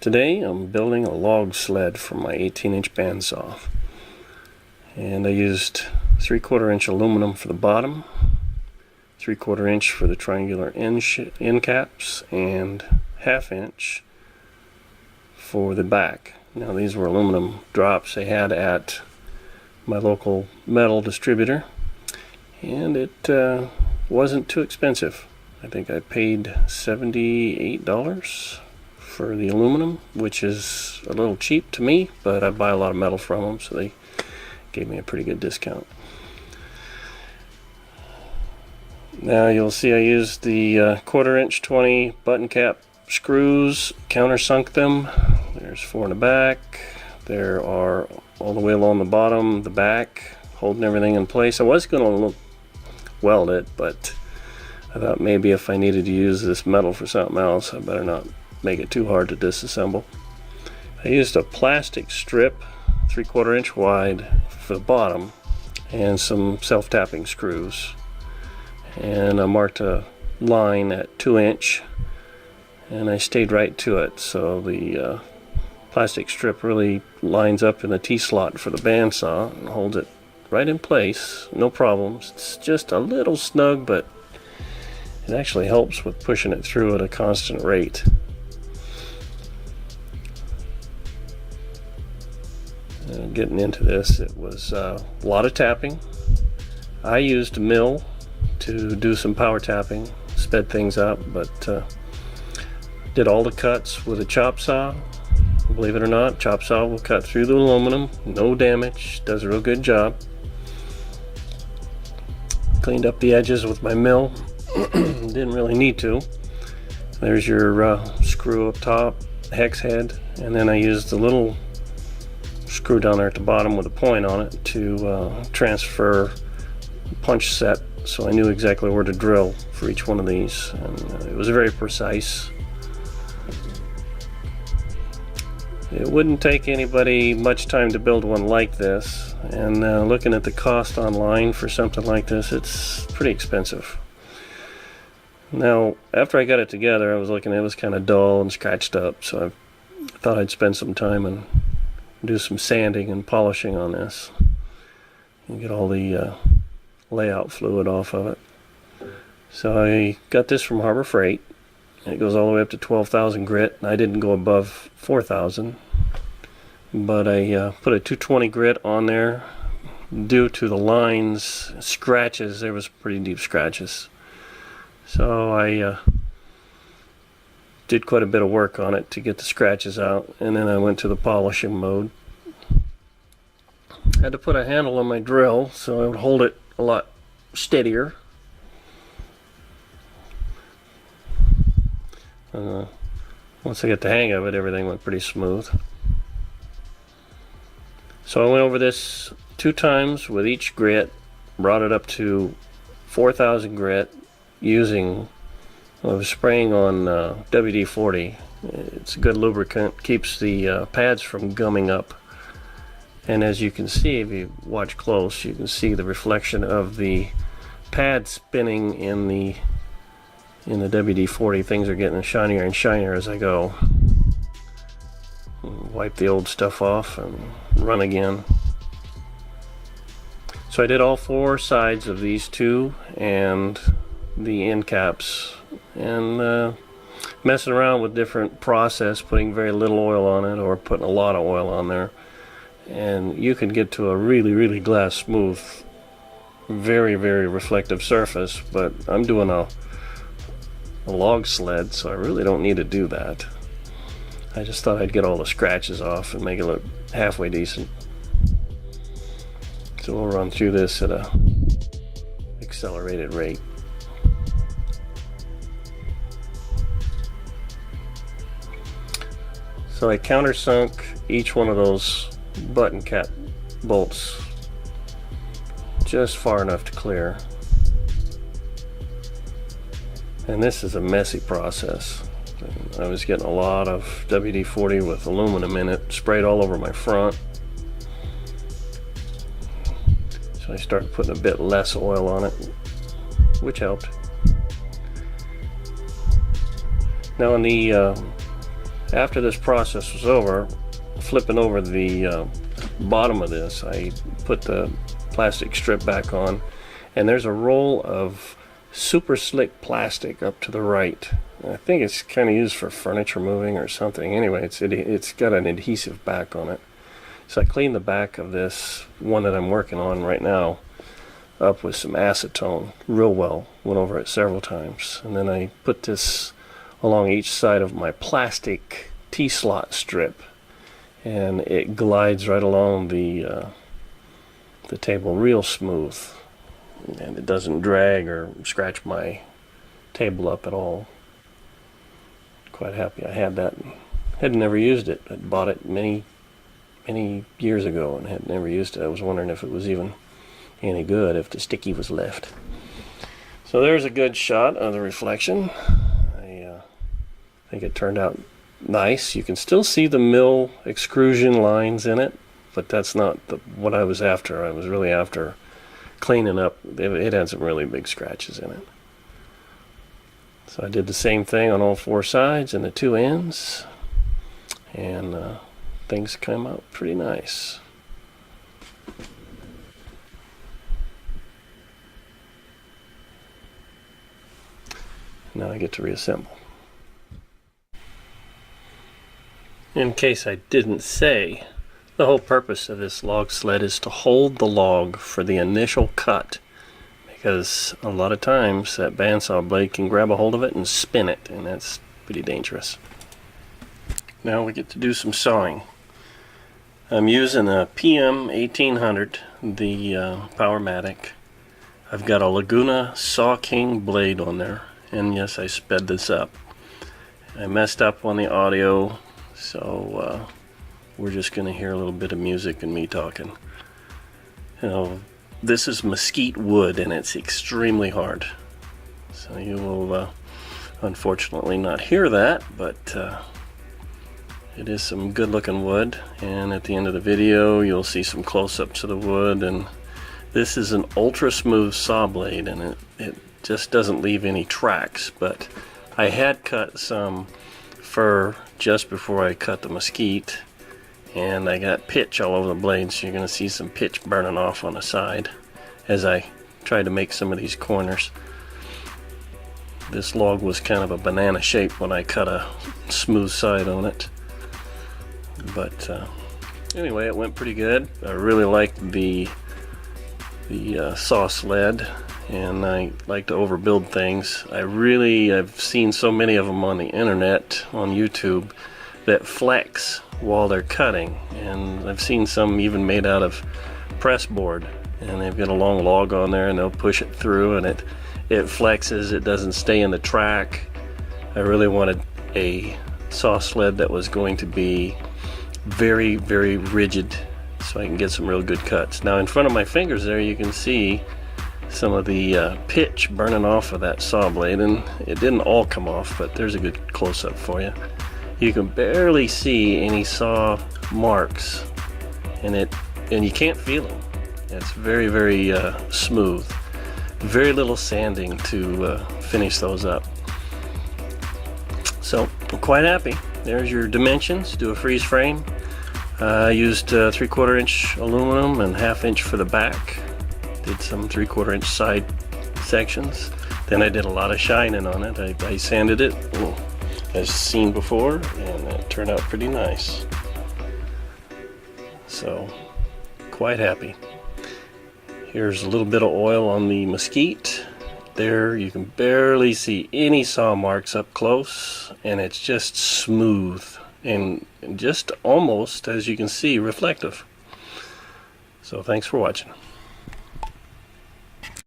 Today I'm building a log sled for my 18-inch bandsaw, and I used 3/4 inch aluminum for the bottom, 3/4 inch for the triangular end caps, and 1/2 inch for the back. Now these were aluminum drops I had at my local metal distributor, and it wasn't too expensive. I think I paid $78 for the aluminum, which is a little cheap to me, but I buy a lot of metal from them, so they gave me a pretty good discount. Now you'll see I used the 1/4 inch 20 button cap screws, countersunk them. There's 4 in the back. There are all the way along the bottom, the back, holding everything in place. I was going to weld it, but I thought maybe if I needed to use this metal for something else, I better not make it too hard to disassemble. I used a plastic strip 3/4 inch wide for the bottom and some self-tapping screws, and I marked a line at 2 inch and I stayed right to it, so the plastic strip really lines up in the T-slot for the bandsaw and holds it right in place, no problems. It's just a little snug, but it actually helps with pushing it through at a constant rate. Getting into this, it was a lot of tapping. I used a mill to do some power tapping, sped things up, but did all the cuts with a chop saw. Believe it or not, chop saw will cut through the aluminum, no damage, does a real good job. Cleaned up the edges with my mill. Didn't really need to. There's your screw up top, hex head, and then I used the little screw down there at the bottom with a point on it to transfer punch set, so I knew exactly where to drill for each one of these, and it was very precise. It wouldn't take anybody much time to build one like this, and looking at the cost online for something like this, it's pretty expensive. Now, after I got it together, I was looking, it was kind of dull and scratched up, so I thought I'd spend some time and do some sanding and polishing on this and get all the layout fluid off of it. So I got this from Harbor Freight. It goes all the way up to 12,000 grit, and I didn't go above 4,000, but I put a 220 grit on there. Due to the lines, scratches, there was pretty deep scratches, so I did quite a bit of work on it to get the scratches out, and then I went to the polishing mode. Had to put a handle on my drill so I would hold it a lot steadier. Once I get the hang of it, everything went pretty smooth. So I went over this 2 times with each grit, brought it up to 4,000 grit using, I was spraying on WD-40. It's a good lubricant, keeps the pads from gumming up. And as you can see, if you watch close, you can see the reflection of the pad spinning in the WD-40. Things are getting shinier and shinier as I go. Wipe the old stuff off and run again. So I did all 4 sides of these 2 and the end caps, and messing around with different process, putting very little oil on it or putting a lot of oil on there, and you can get to a really glass smooth, very reflective surface. But I'm doing a log sled, so I really don't need to do that. I just thought I'd get all the scratches off and make it look halfway decent. So we'll run through this at a accelerated rate. So I countersunk each one of those button cap bolts just far enough to clear. And this is a messy process. I was getting a lot of WD-40 with aluminum in it, sprayed all over my front. So I started putting a bit less oil on it, which helped. Now on the After this process was over, flipping over the bottom of this, I put the plastic strip back on, and there's a roll of super slick plastic up to the right. I think it's kind of used for furniture moving or something. Anyway, it's got an adhesive back on it. So I cleaned the back of this one that I'm working on right now up with some acetone real well. Went over it several times, and then I put this along each side of my plastic T-slot strip, and it glides right along the table real smooth, and it doesn't drag or scratch my table up at all. Quite happy I had that. Had never used it. I bought it many years ago and had never used it. I was wondering if it was even any good, if the sticky was left. So there's a good shot of the reflection. I think it turned out nice. You can still see the mill extrusion lines in it, but that's not what I was after. I was really after cleaning up. It had some really big scratches in it. So I did the same thing on all four sides and the two ends, and things came out pretty nice. Now I get to reassemble. In case I didn't say, the whole purpose of this log sled is to hold the log for the initial cut, because a lot of times that bandsaw blade can grab a hold of it and spin it, and that's pretty dangerous. Now we get to do some sawing. I'm using a PM 1800, the Powermatic. I've got a Laguna Saw King blade on there, and yes, I sped this up. I messed up on the audio, so we're just going to hear a little bit of music and me talking. You know, this is mesquite wood, and it's extremely hard. So you will unfortunately not hear that, but it is some good looking wood. And at the end of the video, you'll see some close-ups of the wood. And this is an ultra smooth saw blade, and it just doesn't leave any tracks. But I had cut some fir just before I cut the mesquite, and I got pitch all over the blade, so you're going to see some pitch burning off on the side as I try to make some of these corners. This log was kind of a banana shape when I cut a smooth side on it, but anyway, it went pretty good. I really liked the Saw Sled, and I like to overbuild things. I've seen so many of them on the internet, on YouTube, that flex while they're cutting, and I've seen some even made out of press board, and they've got a long log on there and they'll push it through and it flexes. It doesn't stay in the track. I really wanted a saw sled that was going to be very, very rigid, so I can get some real good cuts. Now in front of my fingers there, you can see some of the pitch burning off of that saw blade, and it didn't all come off, but there's a good close-up for you. You can barely see any saw marks, and you can't feel them. It's very, very smooth. Very little sanding to finish those up. So I'm quite happy. There's your dimensions. Do a freeze frame. I used 3/4 inch aluminum and 1/2 inch for the back. Did some 3/4 inch side sections. Then I did a lot of shining on it. I sanded it, as seen before, and it turned out pretty nice. So, quite happy. Here's a little bit of oil on the mesquite. There, you can barely see any saw marks up close, and it's just smooth and just almost, as you can see, reflective. So thanks for watching.